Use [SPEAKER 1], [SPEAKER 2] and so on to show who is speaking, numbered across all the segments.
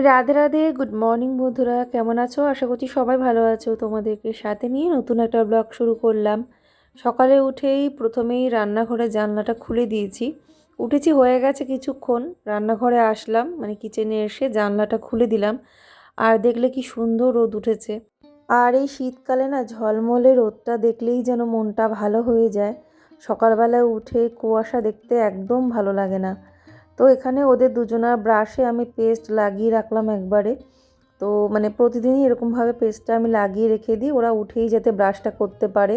[SPEAKER 1] Radhe Radhe, good morning বন্ধুরা, কেমন আছো? আশা করছি সবাই ভালো আছো। তোমাদেরকে সাথে নিয়ে নতুন একটা ব্লগ শুরু করলাম। সকালে উঠেই প্রথমেই রান্নাঘরের জানলাটা খুলে দিয়েছি। উঠেছি হয়ে গেছে কিছুক্ষণ, রান্নাঘরে আসলাম, মানে কিচেনে এসে জানলাটা খুলে দিলাম। আর দেখলে কি সুন্দর রোদ উঠেছে। আর এই শীতকালে না ঝলমলে রোদটা দেখলেই যেন মনটা ভালো হয়ে যায়। সকালবেলা উঠে কুয়াশা দেখতে একদম ভালো লাগে না। তো এখানে ওদের দুজনার ব্রাশে আমি পেস্ট লাগিয়ে রাখলাম একবারে। তো মানে প্রতিদিনই এরকমভাবে পেস্টটা আমি লাগিয়ে রেখে দিই, ওরা উঠেই যাতে ব্রাশটা করতে পারে।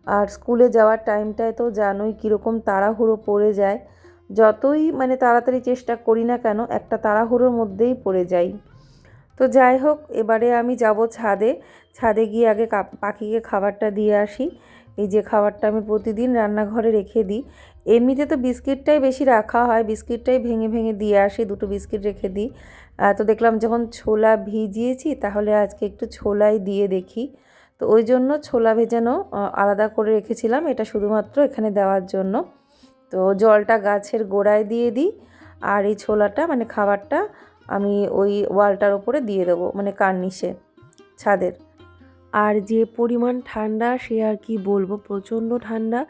[SPEAKER 1] আর স্কুলে যাওয়ার টাইমটায় তো জানোই কীরকম তাড়াহুড়ো পড়ে যায়। যতই মানে তাড়াতাড়ি চেষ্টা করি না কেন, একটা তাড়াহুড়োর মধ্যেই পড়ে যাই। তো যাই হোক, এবারে আমি যাব ছাদে। ছাদে গিয়ে আগে পাখিকে খাবারটা দিয়ে আসি। এই যে খাবারটা আমি প্রতিদিন রান্নাঘরে রেখে দিই। এমনিতে তো বিস্কিটটাই বেশি রাখা হয়, বিস্কিটটাই ভেঙে ভেঙে দিয়ে আসি, দুটো বিস্কিট রেখে দিই। তো দেখলাম যখন ছোলা ভিজিয়েছি তাহলে আজকে একটু ছোলাই দিয়ে দেখি। তো ওই জন্য ছোলা ভেজানো আলাদা করে রেখেছিলাম, এটা শুধুমাত্র এখানে দেওয়ার জন্য। তো জলটা গাছের গোড়ায় দিয়ে দিই, আর এই ছোলাটা মানে খাবারটা আমি ওই ওয়ালটার ওপরে দিয়ে দেবো, মানে কার্নিশে ছাদের। আর যে পরিমাণ ঠান্ডা সে আর কি বলবো, প্রচণ্ড ঠান্ডা।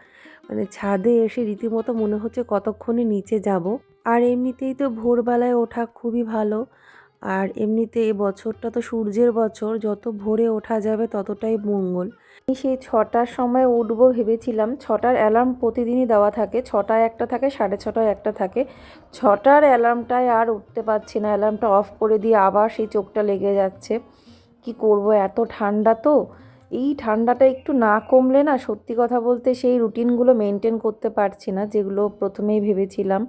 [SPEAKER 1] মানে ছাদে এসে রীতিমতো মনে হচ্ছে কতক্ষণে নিচে যাব। আর এমনিতেই তো ভোরবেলায় ওঠা খুবই ভালো। আর এমনিতে এ বছরটা তো সূর্যের বছর, যত ভোরে ওঠা যাবে ততটাই মঙ্গল। আমি সেই 6টার সময় উঠবো ভেবেছিলাম। 6টার অ্যালার্ম প্রতিদিনই দেওয়া থাকে, 6টায় একটা থাকে, 6:30টায় একটা থাকে। 6টার অ্যালার্মটায় আর উঠতে পারছি না, অ্যালার্মটা অফ করে দিয়ে আবার সেই চোখটা লেগে যাচ্ছে। কি করব, এত ঠান্ডা তো। এই ঠান্ডাটা একটু না কমলে না, সত্যি কথা বলতে সেই রুটিনগুলো মেনটেন করতে পারছি না, যেগুলো প্রথমেই ভেবেছিলাম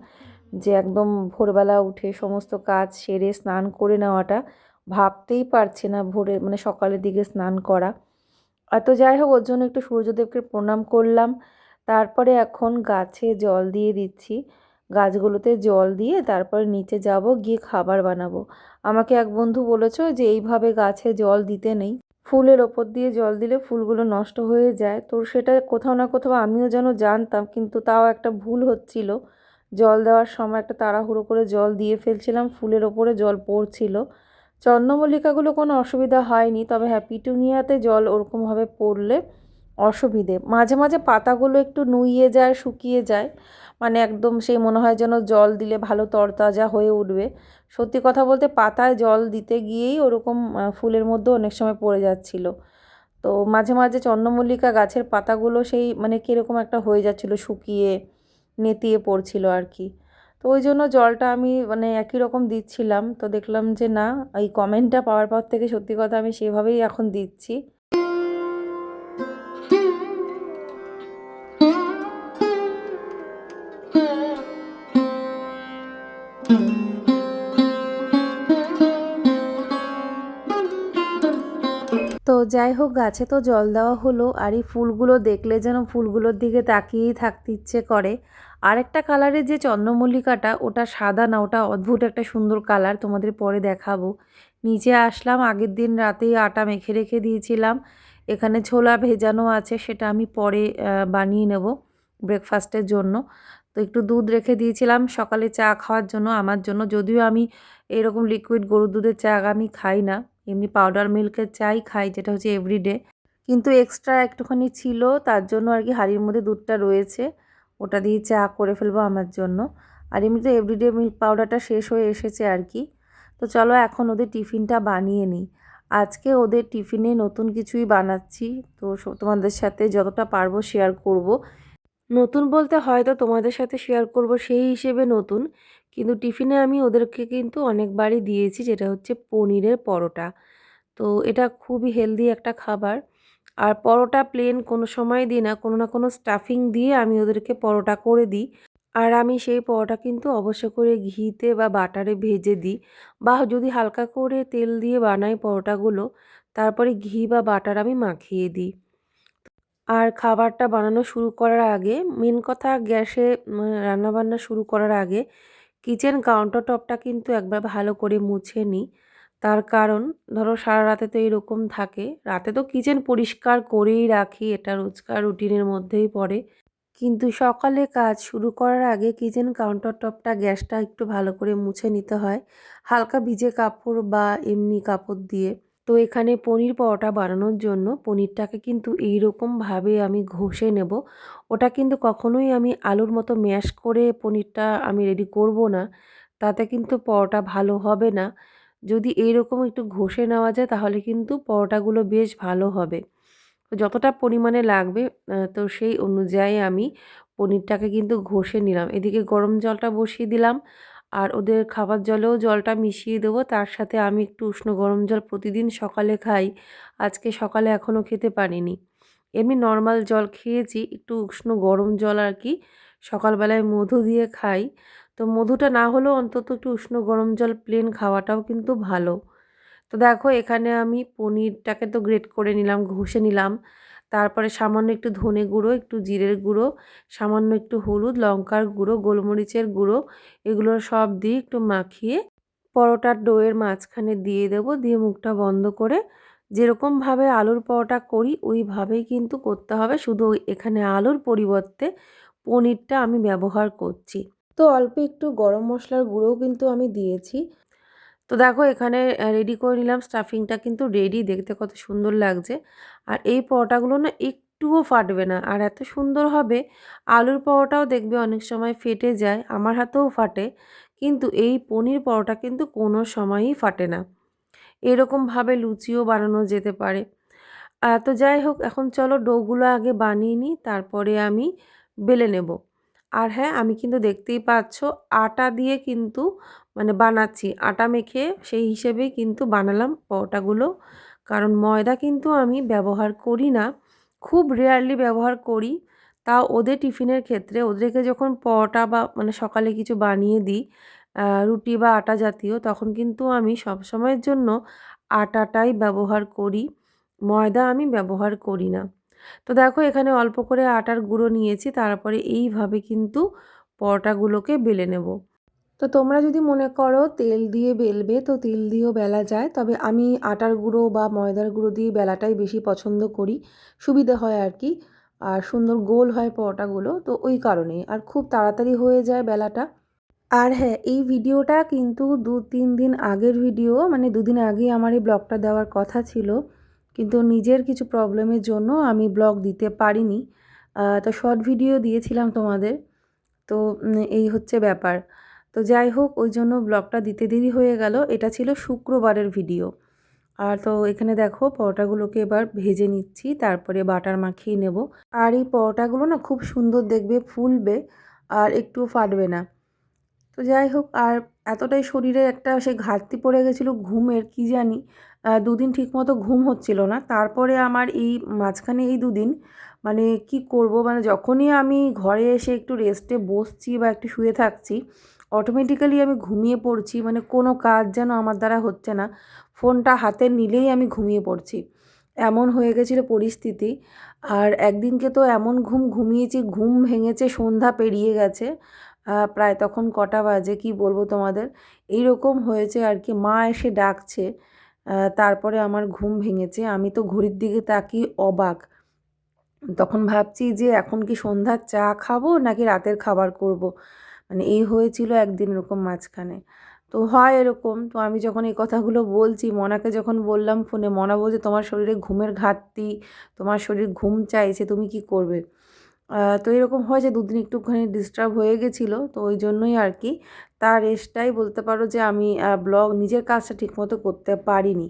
[SPEAKER 1] যে একদম ভোরবেলা উঠে সমস্ত কাজ সেরে স্নান করে নেওয়াটা। ভাবতেই পারছি না ভোরে মানে সকালের দিকে স্নান করা। তো যাই হোক, ওর জন্য একটু সূর্যদেবকে প্রণাম করলাম। তারপরে এখন গাছে জল দিয়ে দিচ্ছি। গাছগুলোতে জল দিয়ে তারপরে নিচে যাব, গিয়ে খাবার বানাবো। আমাকে এক বন্ধু বলেছে যে এইভাবে গাছে জল দিতে নেই, ফুলের ওপর দিয়ে জল দিলে ফুলগুলো নষ্ট হয়ে যায়। তো সেটা কোথাও না কোথাও আমিও যেন জানতাম, কিন্তু তাও একটা ভুল হচ্ছিল। জল দেওয়ার সময় একটা তাড়াহুড়ো করে জল দিয়ে ফেলছিলাম, ফুলের ওপরে জল পড়ছিল। চন্দ্রমল্লিকাগুলো কোনো অসুবিধা হয়নি, তবে হ্যাঁ, পিটুনিয়াতে জল ওরকমভাবে পড়লে অসুবিধে। মাঝে মাঝে পাতাগুলো একটু নুইয়ে যায়, শুকিয়ে যায়, মানে একদম সেই মনে হয় যেন জল দিলে ভালো তরতাজা হয়ে উঠবে। সত্যি কথা বলতে পাতায় জল দিতে গিয়েই ওরকম ফুলের মধ্যে অনেক সময় পড়ে যাচ্ছিল। তো মাঝে মাঝে চন্দ্রমল্লিকা গাছের পাতাগুলো সেই মানে কীরকম একটা হয়ে যাচ্ছিল, শুকিয়ে নেতিয়ে পড়ছিল আর কি। তো ওই জন্য জলটা আমি মানে একই রকম দিচ্ছিলাম। তো দেখলাম যে না, এই কমেন্টটা পাওয়ার পর থেকে সত্যি কথা আমি সেভাবেই এখন দিচ্ছি। তো যাই হোক, গাছে তো জল দেওয়া হলো, আর এই ফুলগুলো দেখলে যেন ফুলগুলোর দিকে তাকিয়েই থাকতে ইচ্ছে করে। আরেকটা কালারের যে চন্দ্রমল্লিকাটা, ওটা সাদা না, ওটা অদ্ভুত একটা সুন্দর কালার, তোমাদের পরে দেখাবো। নিচে আসলাম, আগের দিন রাতেই আটা মেখে রেখে দিয়েছিলাম। এখানে ছোলা ভেজানো আছে, সেটা আমি পরে বানিয়ে নেব ব্রেকফাস্টের জন্য। তো একটু দুধ রেখে দিয়েছিলাম সকালে চা খাওয়ার জন্য, আমার জন্য। যদিও আমি এরকম লিকুইড গরুর দুধের চা আমি খাই না, এমনি পাউডার মিল্কের চাই খাই, যেটা হচ্ছে এভরিডে। কিন্তু এক্সট্রা একটুখানি ছিল, তার জন্য আর কি হাঁড়ির মধ্যে দুধটা রয়েছে, ওটা দিয়ে চা করে ফেলবো আমার জন্য। আর এমনিতে এভরিডে মিল্ক পাউডারটা শেষ হয়ে এসেছে আর কি। তো চলো এখন ওদের টিফিনটা বানিয়ে নিই। আজকে ওদের টিফিনে নতুন কিছুই বানাচ্ছি, তো তোমাদের সাথে যতটা পারবো শেয়ার করব। নতুন বলতে হয়তো তোমাদের সাথে শেয়ার করব সেই হিসেবে নতুন, কিন্তু টিফিনে আমি ওদেরকে কিন্তু অনেকবারই দিয়েছি, যেটা হচ্ছে পনিরের পরোটা। তো এটা খুবই হেলদি একটা খাবার। আর পরোটা প্লেন কোনো সময় দিই না, কোনো না কোনো স্টাফিং দিয়ে আমি ওদেরকে পরোটা করে দিই। আর আমি সেই পরোটা কিন্তু অবশ্য করে ঘিতে বা বাটারে ভেজে দিই, বা যদি হালকা করে তেল দিয়ে বানাই পরোটাগুলো, তারপরে ঘি বা বাটার আমি মাখিয়ে দিই। আর খাবারটা বানানো শুরু করার আগে, মেন কথা গ্যাসে রান্নাবান্না শুরু করার আগে কিচেন কাউন্টার টপটা কিন্তু একবার ভালো করে মুছে নিই। তার কারণ ধরো সারা রাতে তো এরকম থাকে, রাতে তো কিচেন পরিষ্কার করেই রাখি, এটা রোজকার রুটিনের মধ্যেই পড়ে। কিন্তু সকালে কাজ শুরু করার আগে কিচেন কাউন্টার টপটা গ্যাসটা একটু ভালো করে মুছে নিতে হয় হালকা ভিজে কাপড় বা এমনি কাপড় দিয়ে। তো এখানে পনির পরোটা বানানোর জন্য পনিরটাকে কিন্তু এইরকমভাবে আমি ঘষে নেব। ওটা কিন্তু কখনোই আমি আলুর মতো ম্যাশ করে পনিরটা আমি রেডি করব না, তাতে কিন্তু পরোটা ভালো হবে না। যদি এইরকম একটু ঘষে নেওয়া যায় তাহলে কিন্তু পরোটাগুলো বেশ ভালো হবে। তো যতটা পরিমাণে লাগবে তো সেই অনুযায়ী আমি পনিরটাকে কিন্তু ঘষে নিলাম। এদিকে গরম জলটা বসিয়ে দিলাম আর ওদের খাবার জলেও জলটা মিশিয়ে দেবো। তার সাথে আমি একটু উষ্ণ গরম জল প্রতিদিন সকালে খাই। আজকে সকালে এখনও খেতে পারিনি। এমনি নর্মাল জল খেয়েছি, একটু উষ্ণ গরম জল আর কি সকালবেলায় মধু দিয়ে খাই। তো মধুটা না হলেও অন্তত একটু উষ্ণ গরম জল প্লেন খাওয়াটাও কিন্তু ভালো। তো দেখো এখানে আমি পনিরটাকে তো গ্রেট করে নিলাম, ঘষে নিলাম। তারপরে সামান্য একটু ধনে গুঁড়ো, একটু জিরের গুঁড়ো, সামান্য একটু হলুদ, লঙ্কার গুঁড়ো, গোলমরিচের গুঁড়ো, এগুলো সব দিয়ে একটু মাখিয়ে পরোটার ডোয়ের মাঝখানে দিয়ে দেবো। দিয়ে মুখটা বন্ধ করে যেরকমভাবে আলুর পরোটা করি ওইভাবেই কিন্তু করতে হবে, শুধু এখানে আলুর পরিবর্তে পনিরটা আমি ব্যবহার করছি। তো অল্প একটু গরম মশলার গুঁড়োও কিন্তু আমি দিয়েছি। তো দেখো এখানে রেডি করে নিলাম, স্টাফিংটা কিন্তু রেডি, দেখতে কত সুন্দর লাগছে। আর এই পরোটাগুলো না একটুও ফাটবে না, আর এত সুন্দর হবে। আলুর পরোটাও দেখবে অনেক সময় ফেটে যায়, আমার হাতেও ফাটে, কিন্তু এই পনির পরোটা কিন্তু কোনো সময়ই ফাটে না। এরকমভাবে লুচিও বানানো যেতে পারে। তো যাই হোক, এখন চলো ডোগুলো আগে বানিয়ে নিই, তারপরে আমি বেলে নেব। আর হ্যাঁ, আমি কিন্তু দেখতেই পাচ্ছ আটা দিয়ে কিন্তু মানে বানাচ্ছি, আটা মেখে সেই হিসেবেই কিন্তু বানালাম পরোটাগুলো। কারণ ময়দা কিন্তু আমি ব্যবহার করি না, খুব রেয়ারলি ব্যবহার করি। তাও ওদের টিফিনের ক্ষেত্রে ওদেরকে যখন পরোটা বা মানে সকালে কিছু বানিয়ে দিই, রুটি বা আটা জাতীয়, তখন কিন্তু আমি সবসময়ের জন্য আটাটাই ব্যবহার করি, ময়দা আমি ব্যবহার করি না। তো দেখো এখানে অল্প করে আটার গুঁড়ো নিয়েছি, তারপরে এইভাবে কিন্তু পরোটাগুলোকে বেলে নেব। তো তোমরা যদি মনে করো তেল দিয়ে বেলবে তো তেল দিয়েও বেলা যায়, তবে আমি আটার গুঁড়ো বা ময়দার গুঁড়ো দিয়ে বেলাটাই বেশি পছন্দ করি, সুবিধে হয় আর কি। আর সুন্দর গোল হয় পরোটাগুলো, তো ওই কারণেই আর খুব তাড়াতাড়ি হয়ে যায় বেলাটা। আর হ্যাঁ, এই ভিডিওটা কিন্তু 2-3 দিন আগের ভিডিও, মানে 2 দিন আগেই আমার এই ব্লগটা দেওয়ার কথা ছিল, কিন্তু নিজের কিছু প্রবলেমের জন্য আমি ব্লগ দিতে পারিনি। তো শর্ট ভিডিও দিয়েছিলাম তোমাদের। তো এই হচ্ছে ব্যাপার। তো যাই হোক, ওই জন্য ব্লগটা দিতে দেরি হয়ে গেল। এটা ছিল শুক্রবারের ভিডিও। আর তো এখানে দেখো পরোটাগুলোকে এবার ভেজে নিচ্ছি, তারপরে বাটার মাখিয়ে নেব। আর এই পরোটাগুলো না খুব সুন্দর দেখবে, ফুলবে আর একটুও ফাটবে না। তো যাই হোক, আর এতটাই শরীরে একটা সেই ঘাটতি পড়ে গেছিলো ঘুমের, কি জানি 2 দিন ঠিকমতো ঘুম হচ্ছিল না। তারপরে আমার এই মাঝখানে এই 2 দিন মানে কি করব, মানে যখনই আমি ঘরে এসে একটু রেস্টে বসছি বা একটু শুয়ে থাকছি, অটোমেটিক্যালি আমি ঘুমিয়ে পড়ছি। মানে কোনো কাজ যেন আমার দ্বারা হচ্ছে না, ফোনটা হাতে নিলেই আমি ঘুমিয়ে পড়ছি, এমন হয়ে গেছিলো পরিস্থিতি। আর একদিনকে তো এমন ঘুমিয়েছি, ঘুম ভেঙেছে সন্ধ্যা পেরিয়ে গেছে, প্রায় তখন কটা বাজে কি বলবো তোমাদের, এইরকম হয়েছে আর কি। মা এসে ডাকছে, তারপরে আমার ঘুম ভেঙেছে। আমি তো ঘড়ির দিকে তাকিয়ে অবাক, তখন ভাবছি যে এখন কি সন্ধ্যার চা খাবো নাকি রাতের খাবার করব। মানে এই হয়েছিল একদিন এরকম মাঝখানে। তো হয় এরকম। তো আমি যখন এই কথাগুলো বলছি, মনাকে যখন বললাম ফোনে, মনা বলছে তোমার শরীরে ঘুমের ঘাটতি, তোমার শরীর ঘুম চাইছে, তুমি কি করবে। তো এরকম হয় যে 2 দিন একটুখানি ডিস্টার্ব হয়ে গেছিলো, তো ওই জন্যই আর কি। তার রেশটাই বলতে পারো যে আমি ব্লগ নিজের কাজটা ঠিকমতো করতে পারিনি।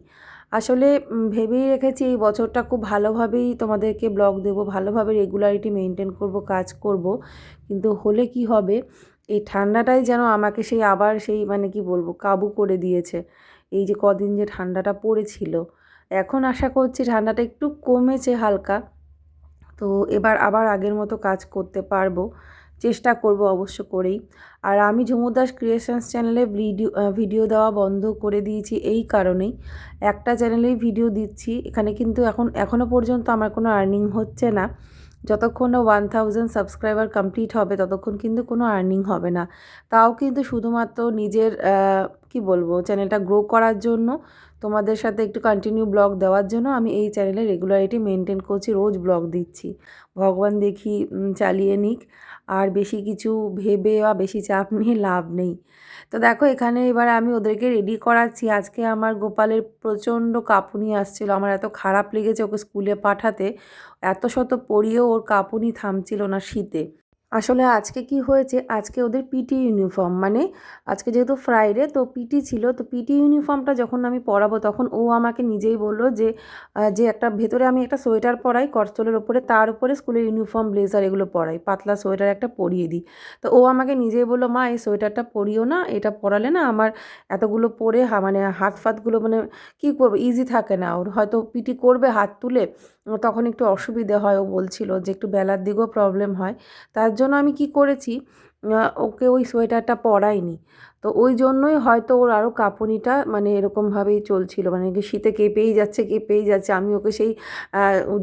[SPEAKER 1] আসলে ভেবেই রেখেছি এই বছরটা খুব ভালোভাবেই তোমাদেরকে ব্লগ দেবো, ভালোভাবে রেগুলারিটি মেনটেন করব, কাজ করব। কিন্তু হলে কি হবে, এই ঠান্ডাটাই যেন আমাকে সেই আবার সেই মানে কি বলবো কাবু করে দিয়েছে। এই যে কদিন যে ঠান্ডাটা পড়েছিল, এখন আশা করছি ঠান্ডাটা একটু কমেছে হালকা। তো এবার আবার আগের মতো কাজ করতে পারবো, চেষ্টা করব অবশ্য করেই। আর আমি ঝুমুর দাস ক্রিয়েশনস চ্যানেলে ভিডিও দেওয়া বন্ধ করে দিয়েছি এই কারণেই, একটা চ্যানেলেই ভিডিও দিচ্ছি। এখানে কিন্তু এখনও পর্যন্ত আমার কোনো আর্নিং হচ্ছে না, যতক্ষণ না 1000 সাবস্ক্রাইবার কমপ্লিট হবে ততক্ষণ কিন্তু কোনো আর্নিং হবে না। তাও কিন্তু শুধুমাত্র নিজের কি বলবো, চ্যানেলটা গ্রো করার জন্য, তোমাদের সাথে একটু কন্টিনিউ ব্লগ দেওয়ার জন্য আমি এই চ্যানেলে রেগুলারিটি মেনটেন করছি, রোজ ব্লগ দিচ্ছি। ভগবান দেখি চালিয়ে নিক, আর বেশি কিছু ভেবে বা বেশি চাপ নিয়ে লাভ নেই। তো দেখো এখানে এবার আমি ওদেরকে রেডি করাচ্ছি। আজকে আমার গোপালের প্রচণ্ড কাঁপুনি আসছিল, আমার এত খারাপ লেগেছে ওকে স্কুলে পাঠাতে। এত শত পড়িয়েও ওর কাঁপুনি থামছিল না শীতে। আসলে আজকে কি হয়েছে, আজকে ওদের পিটি ইউনিফর্ম, মানে আজকে যেহেতু ফ্রাইডে তো পিটি ছিল, তো পিটি ইউনিফর্মটা যখন আমি পরাবো তখন ও আমাকে নিজেই বললো যে যে একটা ভেতরে আমি একটা সোয়েটার পরাই কটস্টোলের ওপরে, তার উপরে স্কুলের ইউনিফর্ম ব্লেজার এগুলো পরাই, পাতলা সোয়েটার একটা পরিয়ে দিই। তো ও আমাকে নিজেই বললো, মা এই সোয়েটারটা পরিও না, এটা পরালে না আমার এতগুলো পরে মানে হাত ফাতগুলো মানে কী করবো, ইজি থাকে না। ওর হয়তো পিটি করবে হাত তুলে, তখন একটু অসুবিধে হয়, ও বলছিল যে একটু বেলার দিকেও প্রবলেম হয়। তার জন্য আমি কি করেছি, ওকে ওই সোয়েটারটা পরাইনি। তো ওই জন্যই হয়তো ওর আরও কাঁপুনিটা মানে এরকমভাবেই চলছিল, মানে শীতে কেঁপেই যাচ্ছে কেঁপেই যাচ্ছে। আমি ওকে সেই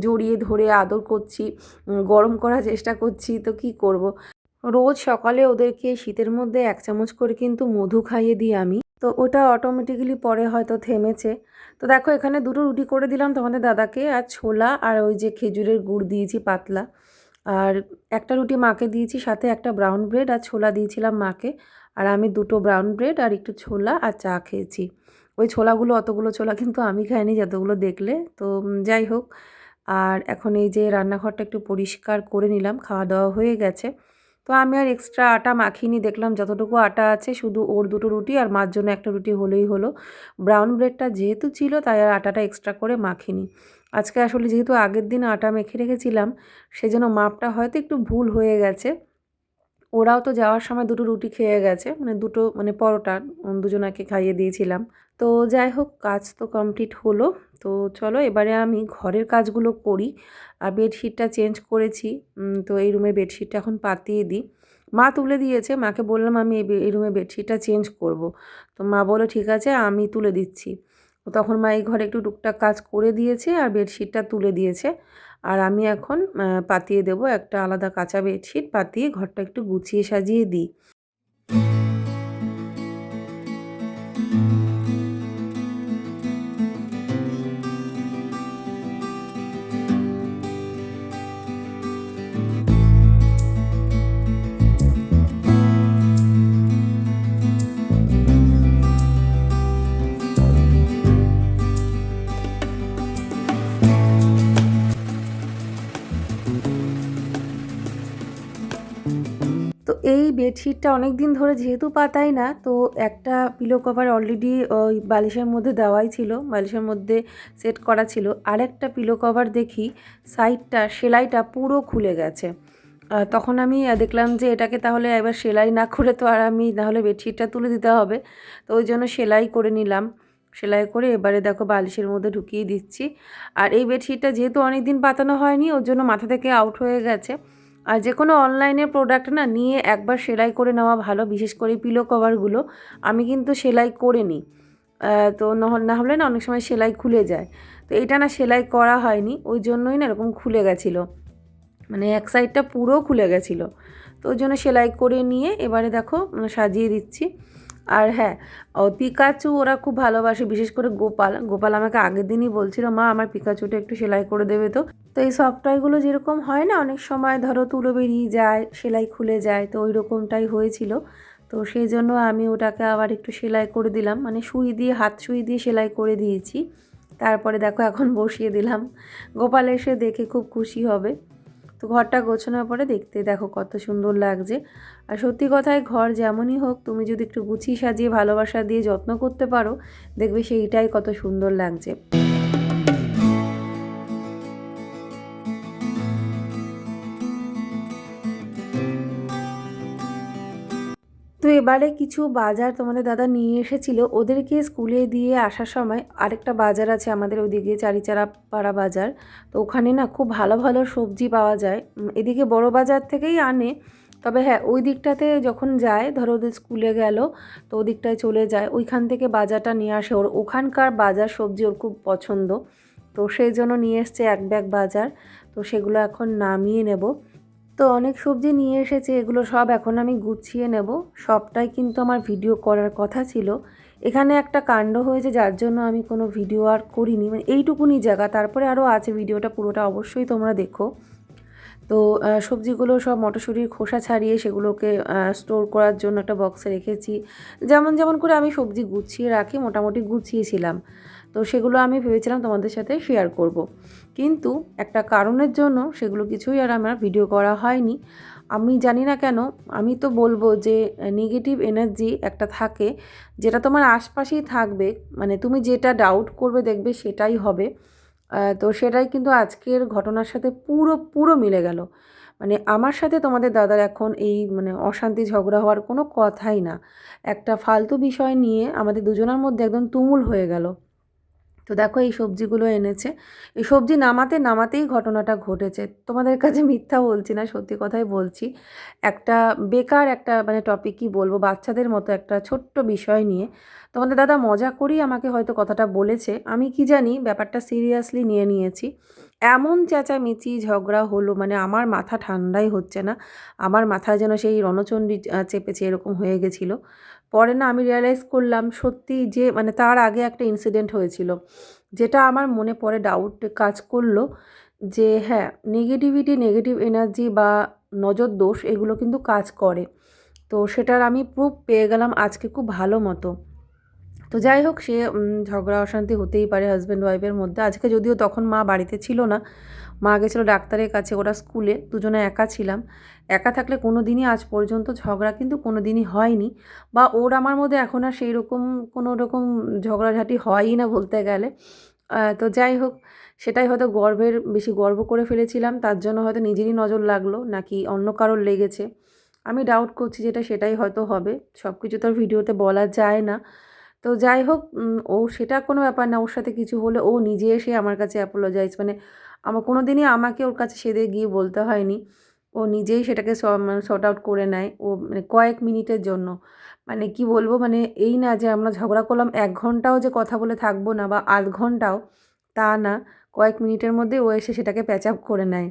[SPEAKER 1] জড়িয়ে ধরে আদর করছি, গরম করার চেষ্টা করছি, তো কি করব। রোজ সকালে ওদেরকে শীতের মধ্যে 1 চামচ করে কিন্তু মধু খাইয়ে দিই আমি, তো ওটা অটোমেটিক্যালি পরে হয়তো থেমেছে। তো দেখো এখানে 2টো রুটি করে দিলাম তোমাদের দাদাকে, আর ছোলা আর ওই যে খেজুরের গুড় দিয়েছি পাতলা, আর একটা রুটি মাকে দিয়েছি, সাথে একটা ব্রাউন ব্রেড আর ছোলা দিয়েছিলাম মাকে। আর আমি 2টো ব্রাউন ব্রেড আর একটু ছোলা আর চা খেয়েছি। ওই ছোলাগুলো, অতগুলো ছোলা কিন্তু আমি খাইনি যতগুলো দেখলে। তো যাই হোক, আর এখন এই যে রান্নাঘরটা একটু পরিষ্কার করে নিলাম, খাওয়া দাওয়া হয়ে গেছে। তো আমি আর এক্সট্রা আটা মাখিনি, দেখলাম যতটুকু আটা আছে শুধু ওর 2টো রুটি আর মার জন্য একটা রুটি হলেই হলো। ব্রাউন ব্রেডটা যেহেতু ছিল তাই আর আটাটা এক্সট্রা করে মাখিনি। আজকে আসলে যেহেতু আগের দিন আটা মেখে রেখেছিলাম, সেজন্য মাপটা হয়তো একটু ভুল হয়ে গেছে। ওরাও তো যাওয়ার সময় 2টো রুটি খেয়ে গেছে, মানে 2টো মানে পরোটা দুজনাকে খাইয়ে দিয়েছিলাম। তো যাই হোক, কাজ তো কমপ্লিট হলো। তো চলো এবারে আমি ঘরের কাজগুলো করি। আর বেডশিটটা চেঞ্জ করেছি, তো এই রুমের বেডশিটটা এখন পাতিয়ে দিই। মা তুলে দিয়েছে, মাকে বললাম আমি এই রুমে বেডশিটটা চেঞ্জ করব। তো মা বলল ঠিক আছে আমি তুলে দিচ্ছি। তো তখন মা এই ঘরে একটু টুকটাক কাজ করে দিয়েছে আর বেডশিটটা তুলে দিয়েছে। আর আমি এখন পাতিয়ে দেবো একটা আলাদা কাঁচা বেডশিট, পাতিয়ে ঘরটা একটু গুছিয়ে সাজিয়ে দিই। তো এই বেডশিটটা অনেক দিন ধরে যেহেতু পাতাই না, তো একটা পিলো কভার অলরেডি ওই বালিশের মধ্যে দেওয়াই ছিল, বালিশের মধ্যে সেট করা ছিল। আরেকটা পিলো কভার দেখি সাইডটা সেলাইটা পুরো খুলে গেছে। তখন আমি দেখলাম যে এটাকে তাহলে এবার সেলাই না করে তো আর আমি নাহলে বেডশিটটা তুলে দিতে হবে। তো ওই জন্য সেলাই করে নিলাম। সেলাই করে এবারে দেখো বালিশের মধ্যে ঢুকিয়ে দিচ্ছি। আর এই বেডশিটটা যেহেতু অনেক দিন পাতানো হয়নি, ওর জন্য মাথা থেকে আউট হয়ে গেছে। আর যে কোনো অনলাইনের প্রোডাক্ট না নিয়ে একবার সেলাই করে নেওয়া ভালো, বিশেষ করে পিলো কভারগুলো আমি কিন্তু সেলাই করে নিই। তো না হলে না অনেক সময় সেলাই খুলে যায়। তো এটা না সেলাই করা হয়নি, ওই জন্যই না এরকম খুলে গেছিলো, মানে এক সাইডটা পুরো খুলে গেছিলো। তো ওই জন্য সেলাই করে নিয়ে এবারে দেখো সাজিয়ে দিচ্ছি। আর হ্যাঁ, পিকাচু ওরা খুব ভালোবাসে, বিশেষ করে গোপাল আমাকে আগের দিনই বলছিল, মা আমার পিকাচুটা একটু সেলাই করে দেবে। তো তো এই সফট টয়গুলো যেরকম হয় না, অনেক সময় ধরো তুলো বেরিয়ে যায়, সেলাই খুলে যায়, তো ওই রকমটাই হয়েছিল। তো সেই জন্য আমি ওটাকে আবার একটু সেলাই করে দিলাম, মানে সুই দিয়ে, হাত সুই দিয়ে সেলাই করে দিয়েছি। তারপরে দেখো এখন বসিয়ে দিলাম, গোপাল এসে দেখে খুব খুশি হবে। তো ঘরটা গোছানোর পরে দেখতে দেখো কত সুন্দর লাগছে। আর সত্যি কথায় ঘর যেমনই হোক, তুমি যদি একটু গুছিয়ে সাজিয়ে ভালোবাসা দিয়ে যত্ন করতে পারো, দেখবে সেইটাই কত সুন্দর লাগছে। তো এবারে কিছু বাজার তোমাদের দাদা নিয়ে এসেছিল, ওদেরকে স্কুলে দিয়ে আসার সময় আরেকটা বাজার আছে আমাদের ওইদিকে, চারিচারা পাড়া বাজার। তো ওখানে না খুব ভালো ভালো সবজি পাওয়া যায়, এদিকে বড় বাজার থেকেই আনে। তবে হ্যাঁ, ওই দিকটাতে যখন যায়, ধরো ওদের স্কুলে গেল তো ওদিকটায় চলে যায়, ওইখান থেকে বাজারটা নিয়ে আসে। ওখানকার বাজার সবজি ওর খুব পছন্দ, তো সেই জন্য নিয়ে এসছে 1 ব্যাগ বাজার। তো সেগুলো এখন নামিয়ে নেব। তো অনেক সবজি নিয়ে এসেছে, এগুলো সব এখন আমি গুছিয়ে নেব। সবটাই কিন্তু আমার ভিডিও করার কথা ছিল। এখানে একটা কাণ্ড হয়েছে যার জন্য আমি কোনো ভিডিও আর করিনি, মানে এইটুকুনি জায়গা, তারপরে আরও আছে, ভিডিওটা পুরোটা অবশ্যই তোমরা দেখো। তো সবজিগুলো সব মটরশুঁটির খোসা ছাড়িয়ে সেগুলোকে স্টোর করার জন্য একটা বক্সে রেখেছি। যেমন যেমন করে আমি সবজি গুছিয়ে রাখি মোটামুটি গুছিয়েছিলাম। তো সেগুলো আমি ভেবেছিলাম তোমাদের সাথে শেয়ার করব। কিন্তু একটা কারণের জন্য সেগুলো কিছুই আর আমার ভিডিও করা হয়নি। আমি জানি না কেন, আমি তো বলবো যে নেগেটিভ এনার্জি একটা থাকে, যেটা তোমার আশপাশেই থাকবে, মানে তুমি যেটা ডাউট করবে দেখবে সেটাই হবে। তো সেটাই কিন্তু আজকের ঘটনার সাথে পুরো পুরো মিলে গেল। মানে আমার সাথে তোমাদের দাদার এখন এই মানে অশান্তি ঝগড়া হওয়ার কোনো কথাই না। একটা ফালতু বিষয় নিয়ে আমাদের দুজনের মধ্যে একদম তুমুল হয়ে গেল। তো দেখো এই সবজিগুলো এনেছে, এই সবজি নামাতে নামাতেই ঘটনাটা ঘটেছে। তোমাদের কাছে মিথ্যা বলছি না, সত্যি কথাই বলছি। একটা বেকার একটা মানে টপিক, কি বলবো, বাচ্চাদের মতো একটা ছোট্ট বিষয় নিয়ে তোমাদের দাদা মজা করেই আমাকে হয়তো কথাটা বলেছে, আমি কি জানি ব্যাপারটা সিরিয়াসলি নিয়ে নিয়েছি। এমন চেঁচামেচি ঝগড়া হলো, মানে আমার মাথা ঠান্ডাই হচ্ছে না। আমার মাথায় যেন সেই রণচণ্ডী চেপেছে এরকম হয়ে গেছিলো। পরে না আমি রিয়ালাইজ করলাম সত্যি যে মানে তার আগে একটা ইনসিডেন্ট হয়েছিল, যেটা আমার মনে পড়ে ডাউট কাজ করলো যে হ্যাঁ, নেগেটিভিটি, নেগেটিভ এনার্জি বা নজর দোষ এগুলো কিন্তু কাজ করে। তো সেটার আমি প্রুফ পেয়ে গেলাম আজকে খুব ভালো মতো। তো যাই হোক, সে ঝগড়া অশান্তি হতেই পারে হাজব্যান্ড ওয়াইফের মধ্যে। আজকে যদিও তখন মা বাড়িতে ছিল না, মা গেছিলো ডাক্তারের কাছে, ওরা স্কুলে, দুজনে একা ছিলাম। একা থাকলে কোনো দিনই আজ পর্যন্ত ঝগড়া কিন্তু কোনো দিনই হয়নি, বা ওর আমার মধ্যে এখন আর সেই রকম কোনো রকম ঝগড়াঝাটি হয়ই না বলতে গেলে। তো যাই হোক, সেটাই হয়তো বেশি গর্ব করে ফেলেছিলাম, তার জন্য হয়তো নিজেরই নজর লাগলো নাকি অন্য কারোর লেগেছে। আমি ডাউট করছি যেটা সেটাই হয়তো হবে, সব কিছু তো আর ভিডিওতে বলা যায় না। তো যাই হোক, ও সেটা কোনো ব্যাপার না, ওর সাথে কিছু হলে ও নিজে এসে আমার কাছে অ্যাপোলোজাইজ, মানে আমার কোনো দিনই আমাকে ওর কাছে সেধে গিয়ে বলতে হয়নি। ও নিজেই সেটাকে সর্ট আউট করে নেয়, ও মানে কয়েক মিনিটের জন্য। মানে কি বলবো, মানে এই না যে আমরা ঝগড়া করলাম ১ ঘন্টাও যে কথা বলে থাকবো না বা আধ ঘন্টাও, তা না। কয়েক মিনিটের মধ্যে ও এসে সেটাকে প্যাচ আপ করে নেয়।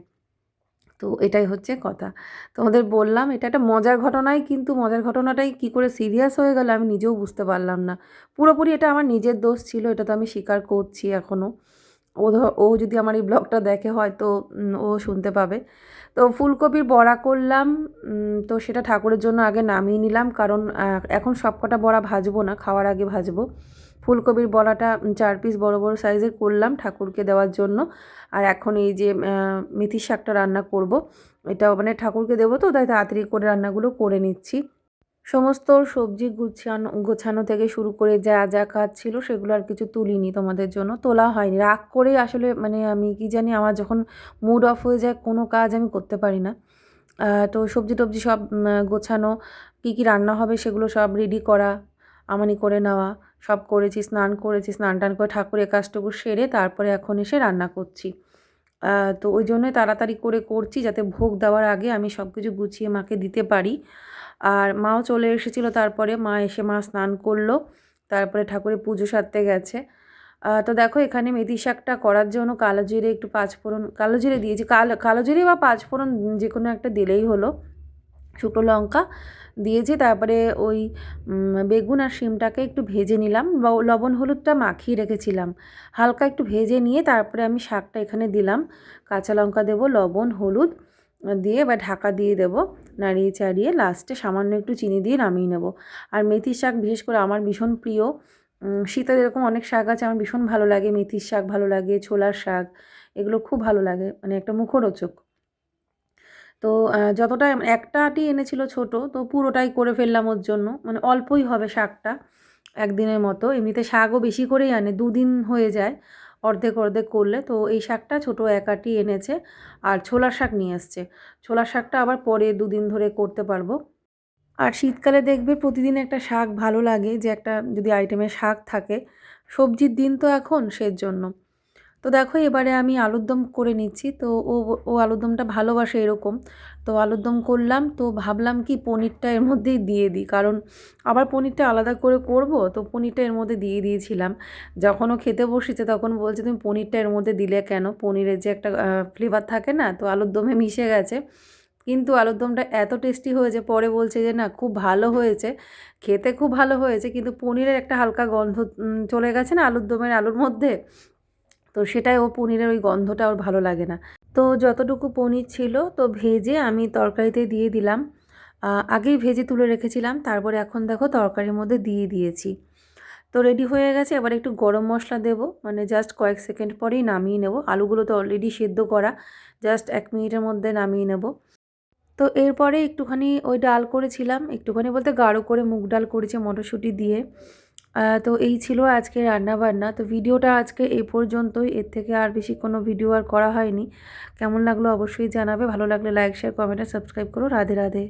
[SPEAKER 1] তো এটাই হচ্ছে কথা। তোমাদের বললাম এটা একটা মজার ঘটনাই, কিন্তু মজার ঘটনাটাই কী করে সিরিয়াস হয়ে গেল আমি নিজেও বুঝতে পারলাম না। পুরোপুরি এটা আমার নিজের দোষ ছিল, এটা তো আমি স্বীকার করছি এখনও। ও যদি আমার এই ব্লগটা দেখে হয়তো ও শুনতে পাবে। তো ফুলকপির বড়া করলাম। তো সেটা ঠাকুরের জন্য আগে নামিয়ে নিলাম, কারণ এখন সবকটা বড়া ভাজবো না, খাওয়ার আগে ভাজবো। ফুলকপির বড়াটা 4 পিস বড় বড় সাইজের করলাম ঠাকুরকে দেওয়ার জন্য। আর এখন এই যে মেথির শাকটা রান্না করব, এটাও মানে ঠাকুরকে দেবো, তো তাই তাড়াতাড়ি করে রান্নাগুলো করে নিচ্ছি। সমস্ত সবজি গোছানো থেকে শুরু করে যা যা কাজ ছিল সেগুলো আর কিছু তুলিনি তোমাদের জন্য, তোলা হয়নি। রাগ করেই আসলে মানে আমি কি জানি, আমার যখন মুড অফ হয়ে যায় কোনো কাজ আমি করতে পারি না। তো সবজি টবজি সব গোছানো, কী কী রান্না হবে সেগুলো সব রেডি করা, আমানি করে নেওয়া, সব করেছি। স্নান করেছি, স্নান টান করে ঠাকুরের কাজটুকু সেরে তারপরে এখন এসে রান্না করছি। তো ওই জন্যই তাড়াতাড়ি করে করছি, যাতে ভোগ দেওয়ার আগে আমি সব কিছু গুছিয়ে মাকে দিতে পারি। আর মাও চলে এসেছিলো, তারপরে মা এসে মা স্নান করলো, তারপরে ঠাকুরের পুজো সারতে গেছে। তো দেখো এখানে মেথি শাকটা করার জন্য কালো জিরে, একটু পাঁচফোড়ন, কালো জিরে দিয়েছি, কালো জিরে বা পাঁচফোড়ন যে কোনো একটা দিলেই হলো, শুকনো লঙ্কা দিয়েছি। তারপরে ওই বেগুন আর শিমটাকে একটু ভেজে নিলাম, লবণ হলুদটা মাখিয়ে রেখেছিলাম, হালকা একটু ভেজে নিয়ে তারপরে আমি শাকটা এখানে দিলাম। কাঁচা লঙ্কা দেবো, লবণ হলুদ দিয়ে বা ঢাকা দিয়ে দেবো, নাড়িয়ে চাড়িয়ে লাস্টে সামান্য একটু চিনি দিয়ে নামিয়ে নেব। আর মেথির শাক বিশেষ করে আমার ভীষণ প্রিয়। শীতের এরকম অনেক শাক আছে আমার ভীষণ ভালো লাগে, মেথির শাক ভালো লাগে, ছোলার শাক, এগুলো খুব ভালো লাগে, মানে একটা মুখরোচক। তো যতটা একটা আঁটি এনেছিল ছোট, তো পুরোটাই করে ফেললাম ওর জন্য, মানে অল্পই হবে শাকটা, একদিনের মতো। এমনিতে শাকও বেশি করেই আনে, 2 দিন হয়ে যায় অর্ধেক অর্ধেক করলে। তো এই শাকটা ছোট এক আঁটি এনেছে, আর ছোলার শাক নিয়ে এসছে। ছোলার শাকটা আবার পরে 2 দিন ধরে করতে পারবো। আর শীতকালে দেখবে প্রতিদিন একটা শাক ভালো লাগে, যে একটা যদি আইটেমের শাক থাকে। সবজির দিন তো এখন, সেজন্য। তো দেখো এবারে আমি আলুর দম করে নিচ্ছি। তো ও আলুর দমটা ভালোবাসে এরকম। তো আলুর দম করলাম, তো ভাবলাম কি পনিরটা এর মধ্যেই দিয়ে দিই, কারণ আবার পনিরটা আলাদা করে করব, তো পনিরটা এর মধ্যে দিয়ে দিয়েছিলাম। যখন ও খেতে বসেছে তখন বলছে তুমি পনিরটা এর মধ্যে দিলে কেন, পনিরের যে একটা ফ্লেভার থাকে না, তো আলুর দমে মিশে গেছে। কিন্তু আলুর দমটা এত টেস্টি হয়েছে, পরে বলছে যে না খুব ভালো হয়েছে, খেতে খুব ভালো হয়েছে, কিন্তু পনিরের একটা হালকা গন্ধ চলে গেছে না আলুর দমের আলুর মধ্যে, তো সেটাই ও পনিরের ওই গন্ধটা ওর ভালো লাগে না। তো যতটুকু পনির ছিল তো ভেজে আমি তরকারিতে দিয়ে দিলাম। আগেই ভেজে তুলে রেখেছিলাম, তারপরে এখন দেখো তরকারির মধ্যে দিয়ে দিয়েছি। তো রেডি হয়ে গেছে, এবার একটু গরম মশলা দেব, মানে জাস্ট কয়েক সেকেন্ড পরেই নামিয়ে নেব। আলুগুলো তো অলরেডি সেদ্ধ করা, জাস্ট 1 মিনিটের মধ্যে নামিয়ে নেব। তো এরপরে একটুখানি ওই ডাল করেছিলাম, একটুখানি বলতে গাঢ় করে মুগ ডাল করেছি মটরশুঁটি দিয়ে। তো এই ছিল আজকে রান্নাবান্না। তো ভিডিওটা আজকে এই পর্যন্তই, এর থেকে আর বেশি কোনো ভিডিও আর করা হয়নি। কেমন লাগলো অবশ্যই জানাবে, ভালো লাগলে লাইক শেয়ার কমেন্ট আর সাবস্ক্রাইব করো। রাধে রাধে।